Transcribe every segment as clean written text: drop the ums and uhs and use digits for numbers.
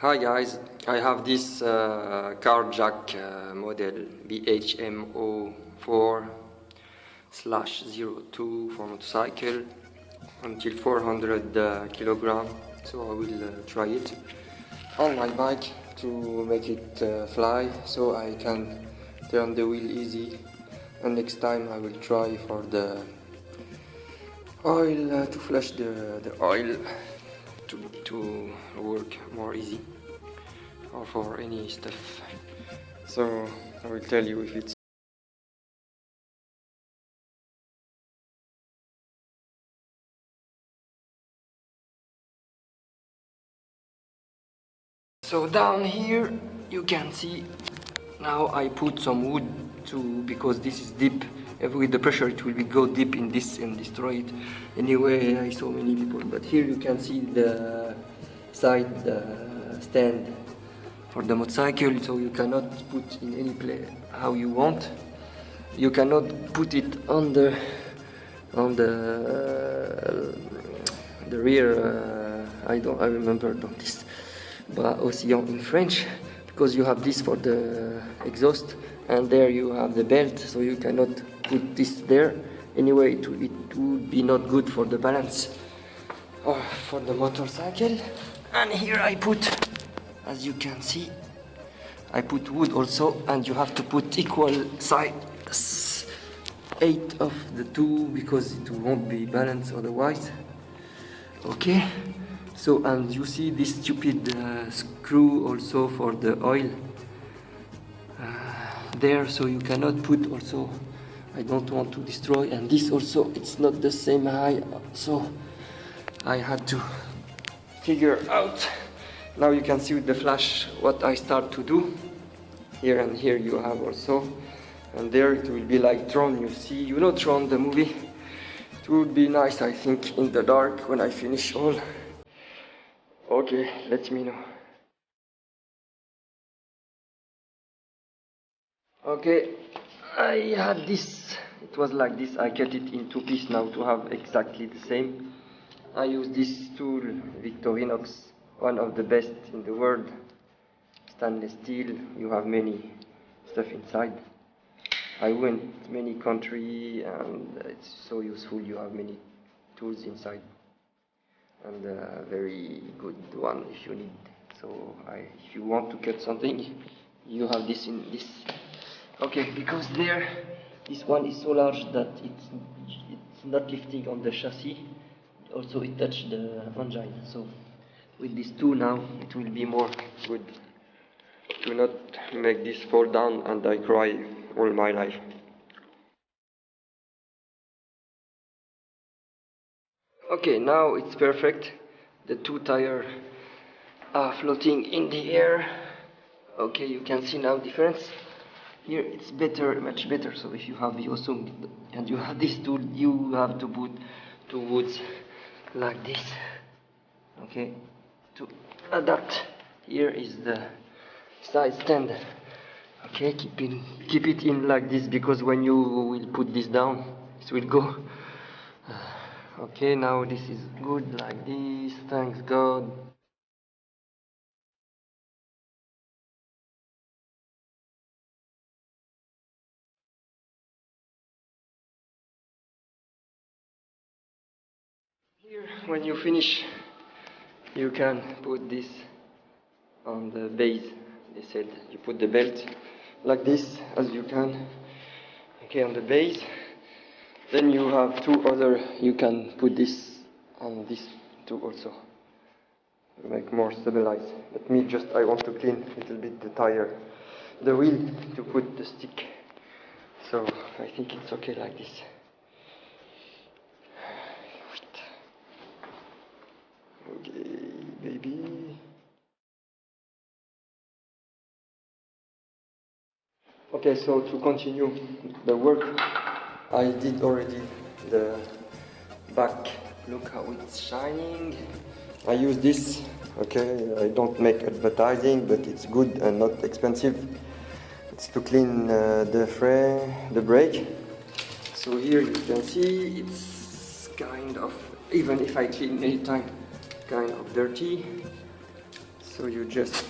Hi guys, I have this car jack model BHMO4/02 for motorcycle until 400 kilogram. So I will try it on my bike to make it fly, so I can turn the wheel easy. And next time I will try for the oil to flush the oil to work more easy, or for any stuff. So I will tell you if it's so. Down here you can see now I put some wood because this is deep. With the pressure it will go deep in this and destroy it. Anyway, I saw many people, but here you can see the side stand for the motorcycle, so you cannot put in any place how you want. You cannot put it on the rear. I remember this Océan in French, because you have this for the exhaust, and there you have the belt, so you cannot put this there. Anyway, it would be not good for the balance for the motorcycle. And here I put, as you can see, I put wood also, and you have to put equal sides, 8 of the two, because it won't be balanced otherwise. Okay, so, and you see this stupid screw also for the oil there, so you cannot put also. I don't want to destroy, and this also, it's not the same height, so I had to figure out. Now you can see with the flash what I start to do. Here and here you have also, and there it will be like Tron. You see, you know Tron, the movie. It would be nice, I think, in the dark when I finish all. Okay, let me know. Okay, I had this, it was like this. I cut it in 2 pieces now to have exactly the same. I use this tool, Victorinox, one of the best in the world. Stainless steel, you have many stuff inside. I went many countries and it's so useful. You have many tools inside, and a very good one if you need. So if you want to cut something, you have this in this. Okay, because there, this one is so large that it's not lifting on the chassis. Also, it touched the engine. So with this tool now, it will be more good to not make this fall down and I cry all my life. Okay, now it's perfect. The 2 tires are floating in the air. Okay, you can see now difference. Here it's better, much better. So if you have the Osung and you have this tool, you have to put 2 woods like this. Okay, to adapt. Here is the side stand. Okay, keep it in like this, because when you will put this down, it will go. Okay, now this is good like this. Thanks God. Here, when you finish, you can put this on the base. They said you put the belt like this, as you can. Okay, on the base. Then you have 2 other. You can put this on this too also, make more stabilized. But me, just I want to clean a little bit the tire, the wheel, to put the stick. So I think it's okay like this. Okay, baby. Okay, so to continue the work, I did already the back. Look how it's shining. I use this. Okay, I don't make advertising, but it's good and not expensive. It's to clean the brake. So here you can see it's kind of, even if I clean many times, kind of dirty. So you just,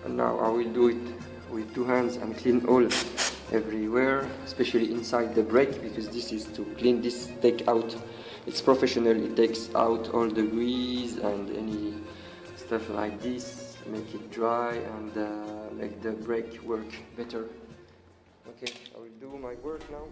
and now I will do it with 2 hands and clean all everywhere, especially inside the brake, because this is to clean this, take out, it's professional, it takes out all the grease and any stuff like this, make it dry and make the brake work better. Okay, I will do my work now.